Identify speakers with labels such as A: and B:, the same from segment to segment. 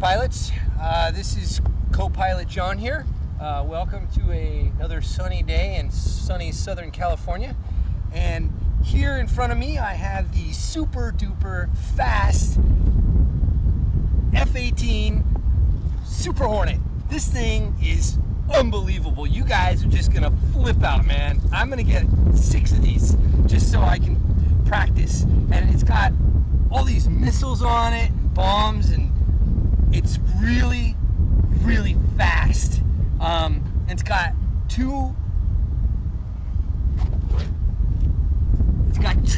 A: pilots. This is co-pilot John here. Welcome to another sunny day in sunny Southern California. And here in front of me I have the super duper fast F-18 Super Hornet. This thing is unbelievable. You guys are just gonna flip out, man. I'm gonna get 6 of these just so I can practice. And it's got all these missiles on it, bombs, and it's really, really fast. It's got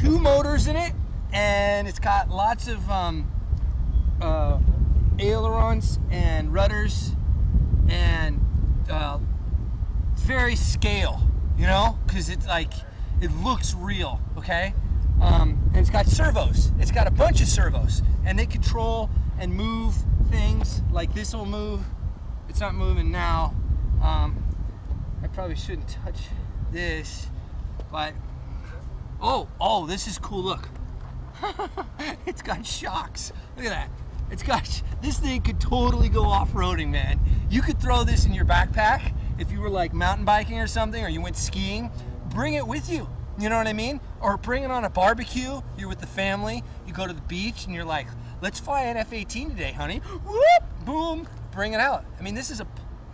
A: two motors in it, and it's got lots of ailerons and rudders, and very scale, you know, because it's like, it looks real, okay? And it's got servos. It's got a bunch of servos, and they control and move things. Like this will move. It's not moving now. I probably shouldn't touch this, but oh, this is cool. Look, it's got shocks. Look at that. It's got, this thing could totally go off-roading, man. You could throw this in your backpack if you were like mountain biking or something, or you went skiing. Bring it with you. You know what I mean? Or bring it on a barbecue. You're with the family. You go to the beach and you're like, let's fly an F-18 today, honey. Whoop, boom, bring it out. I mean, this is a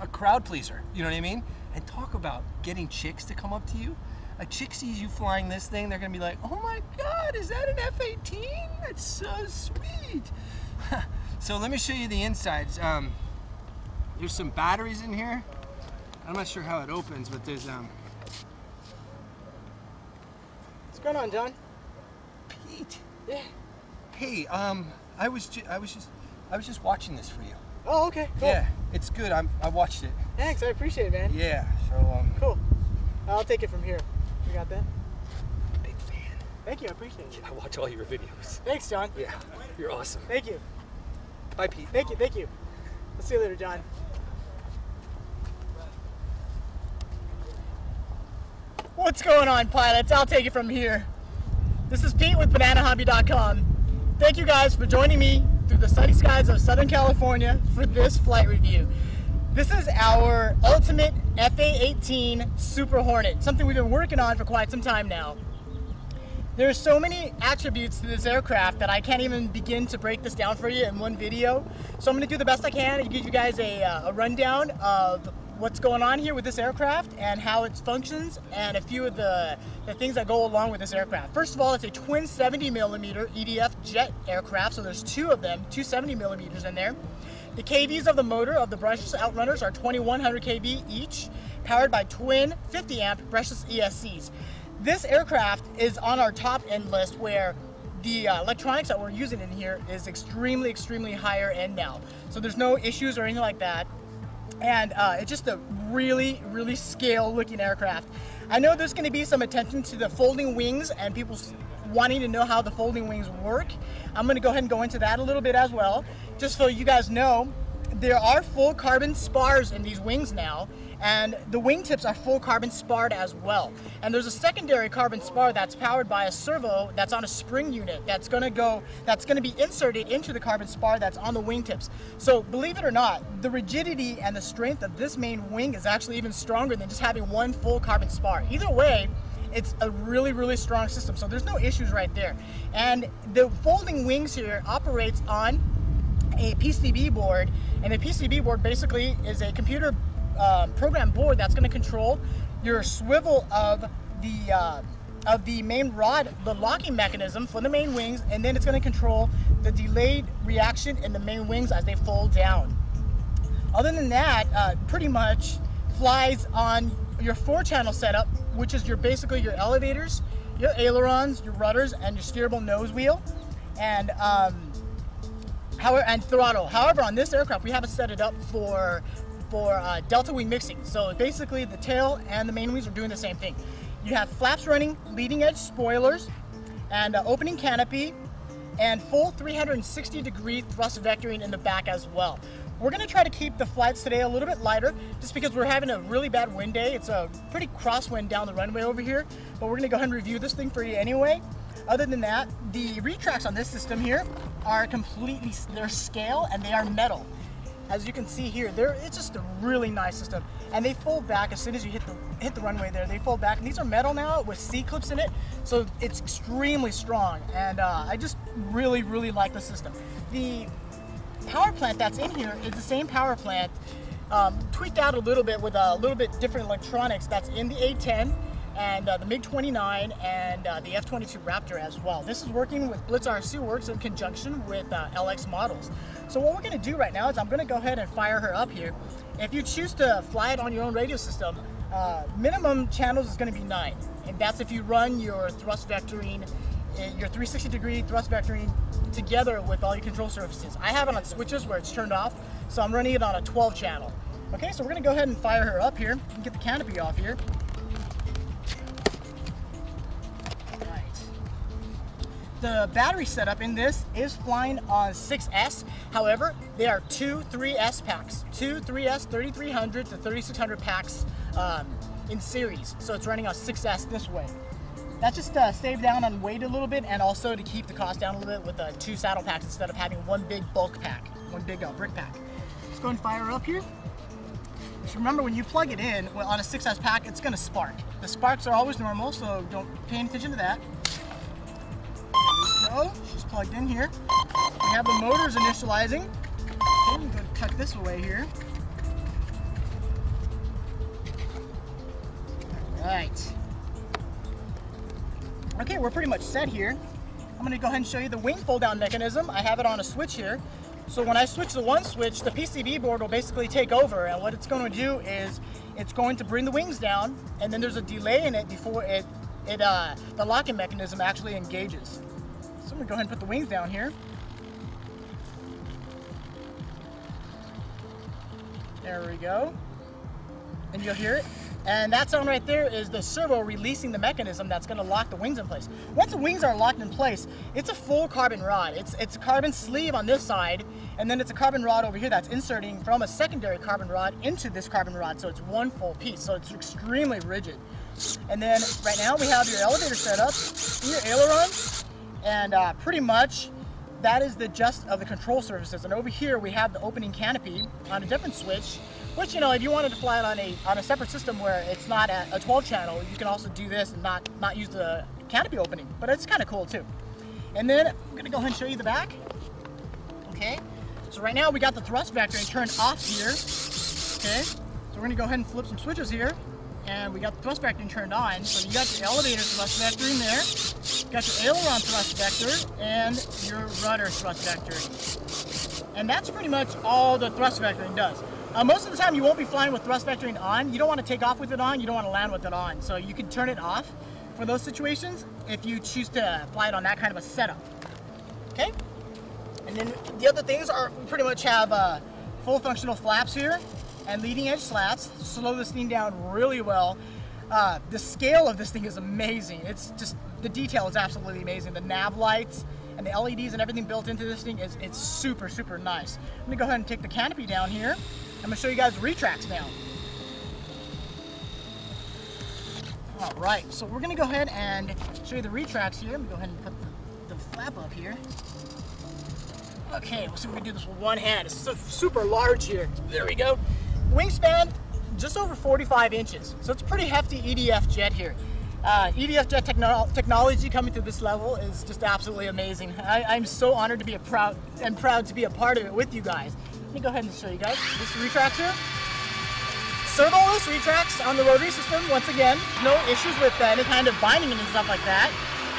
A: crowd pleaser. You know what I mean? And talk about getting chicks to come up to you. A chick sees you flying this thing, they're gonna be like, oh my God, is that an F-18? That's so sweet. So let me show you the insides. There's some batteries in here. I'm not sure how it opens, but there's
B: What's going on, John?
A: Pete.
B: Yeah.
A: Hey, I was just watching this for you.
B: Oh, okay. Cool.
A: Yeah, it's good. I watched it.
B: Thanks, I appreciate it, man.
A: Yeah. So
B: cool. I'll take it from here. You got that?
A: Big fan.
B: Thank you. I appreciate it.
A: I watch all your videos.
B: Thanks, John.
A: Yeah, you're awesome.
B: Thank you.
A: Bye, Pete.
B: Thank you. Thank you. I'll see you later, John. What's going on, pilots? I'll take it from here. This is Pete with BananaHobby.com. Thank you guys for joining me through the sunny skies of Southern California for this flight review. This is our ultimate FA-18 Super Hornet, something we've been working on for quite some time now. There's so many attributes to this aircraft that I can't even begin to break this down for you in one video. So I'm going to do the best I can and give you guys a rundown of what's going on here with this aircraft and how it functions, and a few of the things that go along with this aircraft. First of all, it's a twin 70mm EDF jet aircraft, so there's two of them, two 70mm in there. The KVs of the motor of the brushless Outrunners are 2100 kV each, powered by twin 50 amp brushless ESCs. This aircraft is on our top end list, where the electronics that we're using in here is extremely higher end now. So there's no issues or anything like that. And it's just a really scale looking aircraft. I know there's going to be some attention to the folding wings and people wanting to know how the folding wings work. I'm going to go ahead and go into that a little bit as well. Just so you guys know, there are full carbon spars in these wings now, and the wingtips are full carbon sparred as well. And there's a secondary carbon spar that's powered by a servo that's on a spring unit that's going to be inserted into the carbon spar that's on the wingtips. So believe it or not, the rigidity and the strength of this main wing is actually even stronger than just having one full carbon spar. Either way, it's a really strong system, so there's no issues right there. And the folding wings here operates on a PCB board, and the PCB board basically is a computer program board that's going to control your swivel of the main rod, the locking mechanism for the main wings, and then it's going to control the delayed reaction in the main wings as they fold down. Other than that, pretty much flies on your 4-channel setup, which is basically your elevators, your ailerons, your rudders, and your steerable nose wheel, and throttle. However, on this aircraft, we haven't set it up for delta wing mixing. So basically, the tail and the main wings are doing the same thing. You have flaps running, leading edge spoilers, and opening canopy, and full 360-degree thrust vectoring in the back as well. We're going to try to keep the flights today a little bit lighter, just because we're having a really bad wind day. It's a pretty crosswind down the runway over here, but we're going to go ahead and review this thing for you anyway. Other than that, the retracts on this system here are completely, they're scale and they are metal. as you can see here, it's just a really nice system. And they fold back as soon as you hit the runway there. They fold back, and these are metal now with C-clips in it, so it's extremely strong. And I just really, really like the system. The power plant that's in here is the same power plant, tweaked out a little bit with a little bit different electronics that's in the A10 and the MiG-29 and the F-22 Raptor as well. This is working with Blitz RC Works in conjunction with LX models. So what we're going to do right now is I'm going to go ahead and fire her up here. If you choose to fly it on your own radio system, minimum channels is going to be 9, and that's if you run your thrust vectoring, your 360-degree thrust vectoring together with all your control surfaces. I have it on switches where it's turned off, so I'm running it on a 12 channel. Okay, so we're going to go ahead and fire her up here and get the canopy off here. The battery setup in this is flying on 6S. However, they are two 3S packs, two 3S 3300 to 3600 packs in series. So it's running on 6S this way. That just saved down on weight a little bit, and also to keep the cost down a little bit with two saddle packs instead of having one big bulk pack, one big brick pack. Let's go and fire up here. Just remember, when you plug it in on a 6S pack, it's going to spark. The sparks are always normal, so don't pay any attention to that. There we go. She's plugged in here. We have the motors initializing. Okay, I'm going to tuck this away here. All right. Okay, we're pretty much set here. I'm going to go ahead and show you the wing fold down mechanism. I have it on a switch here. So when I switch the one switch, the PCB board will basically take over, and what it's going to do is it's going to bring the wings down, and then there's a delay in it before the locking mechanism actually engages. So I'm going to go ahead and put the wings down here. There we go. And you'll hear it. And that sound right there is the servo releasing the mechanism that's going to lock the wings in place. Once the wings are locked in place, it's a full carbon rod. It's a carbon sleeve on this side, and then it's a carbon rod over here that's inserting from a secondary carbon rod into this carbon rod, so it's one full piece, so it's extremely rigid. And then right now we have your elevator set up, your aileron, and pretty much that is the gist of the control surfaces. And over here we have the opening canopy on a different switch, which, you know, if you wanted to fly it on a separate system where it's not a 12 channel, you can also do this and not use the canopy opening, but it's kind of cool too. And then I'm gonna go ahead and show you the back. Okay, so right now we got the thrust vectoring turned off here. Okay, so we're gonna go ahead and flip some switches here, and we got the thrust vectoring turned on. So you got your elevator thrust vectoring there, you got your aileron thrust vector, and your rudder thrust vectoring. And that's pretty much all the thrust vectoring does. Most of the time you won't be flying with thrust vectoring on. You don't want to take off with it on, you don't want to land with it on. So you can turn it off for those situations if you choose to fly it on that kind of a setup. Okay? And then the other things are, we pretty much have full functional flaps here and leading edge slats. Slow this thing down really well. The scale of this thing is amazing. It's just, the detail is absolutely amazing. The nav lights and the LEDs and everything built into this thing it's super, super nice. I'm gonna go ahead and take the canopy down here. I'm gonna show you guys retracts now. All right, so we're gonna go ahead and show you the retracts here. I'm gonna go ahead and put the flap up here. Okay, we'll see if we can do this with one hand. It's so super large here. There we go. Wingspan, just over 45 inches. So it's a pretty hefty EDF jet here. EDF jet technology coming to this level is just absolutely amazing. I'm so honored to be proud to be a part of it with you guys. Let me go ahead and show you guys this retract here. Servo-less retracts on the rotary system. Once again, no issues with any kind of binding and stuff like that.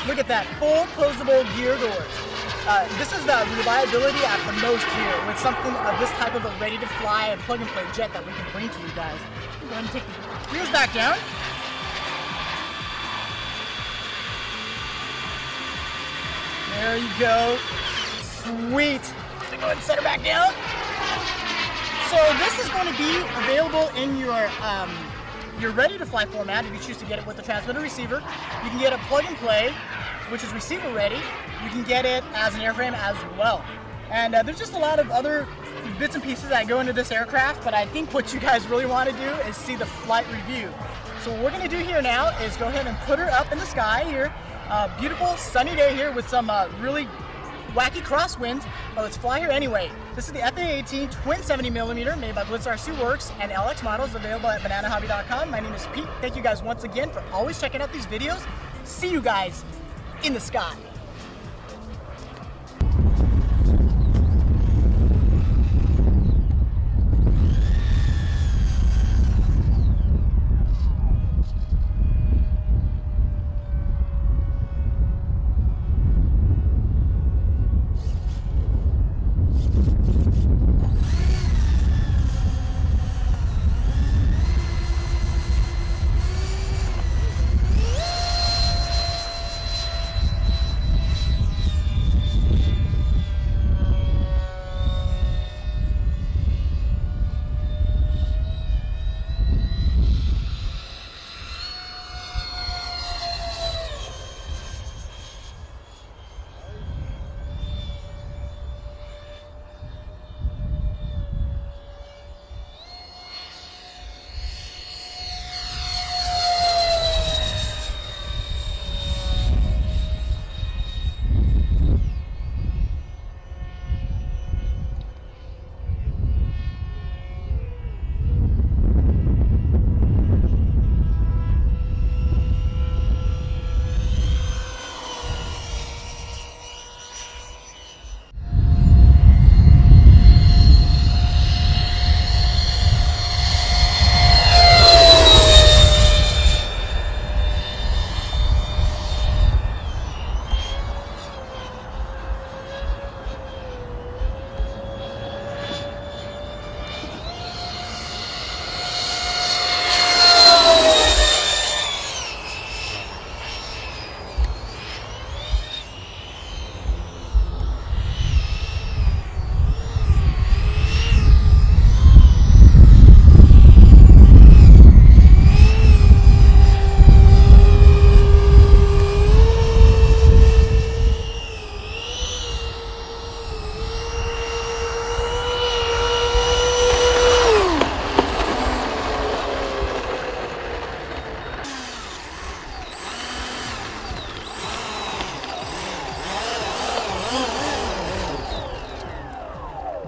B: Look at that, full closable gear doors. This is the reliability at the most here with something of this type of a ready-to-fly and plug-and-play jet that we can bring to you guys. Go ahead and take the wheels back down. There you go. Sweet. Go ahead and set her back down. So this is going to be available in your ready-to-fly format if you choose to get it with the transmitter receiver. You can get it plug-and-play, which is receiver-ready. You can get it as an airframe as well. And there's just a lot of other bits and pieces that go into this aircraft, but I think what you guys really want to do is see the flight review. So what we're going to do here now is go ahead and put her up in the sky here. Beautiful sunny day here with some really wacky crosswinds, but let's fly here anyway. This is the FA-18 twin 70mm made by Blitz RC Works and LX models, available at bananahobby.com. My name is Pete. Thank you guys once again for always checking out these videos. See you guys in the sky.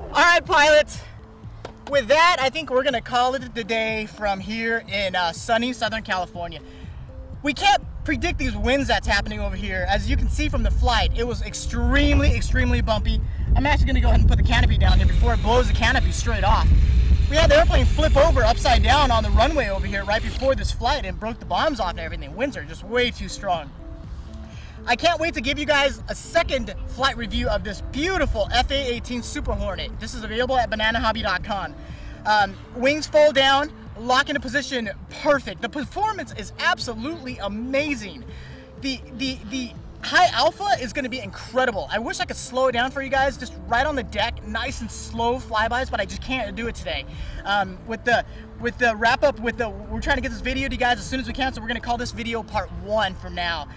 B: Alright, pilots, with that, I think we're going to call it the day from here in sunny Southern California. We can't predict these winds that's happening over here. As you can see from the flight, it was extremely bumpy. I'm actually going to go ahead and put the canopy down here before it blows the canopy straight off. We had the airplane flip over upside down on the runway over here right before this flight and broke the bombs off and everything. Winds are just way too strong. I can't wait to give you guys a second flight review of this beautiful FA-18 Super Hornet. This is available at bananahobby.com. Wings fold down, lock into position perfect. The performance is absolutely amazing. The high alpha is going to be incredible. I wish I could slow it down for you guys, just right on the deck, nice and slow flybys, but I just can't do it today. With the wrap up, we're trying to get this video to you guys as soon as we can, so we're going to call this video part 1 from now.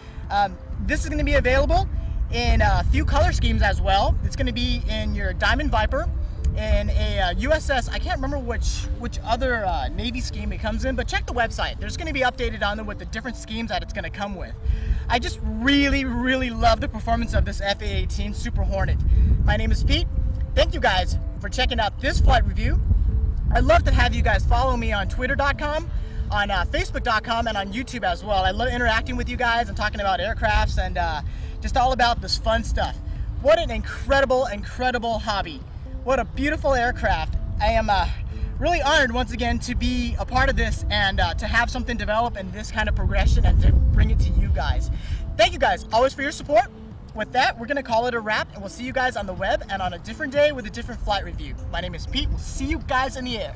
B: This is going to be available in a few color schemes as well. It's going to be in your Diamond Viper, in a USS, I can't remember which other Navy scheme it comes in, but check the website. There's going to be updated on there with the different schemes that it's going to come with. I just really love the performance of this FA-18 Super Hornet. My name is Pete. Thank you guys for checking out this flight review. I'd love to have you guys follow me on twitter.com, on facebook.com, and on YouTube as well. I love interacting with you guys and talking about aircrafts and just all about this fun stuff. What an incredible hobby. What a beautiful aircraft. I am really honored once again to be a part of this and to have something develop in this kind of progression and to bring it to you guys. Thank you guys always for your support. With that, we're going to call it a wrap, and we'll see you guys on the web and on a different day with a different flight review. My name is Pete. We'll see you guys in the air.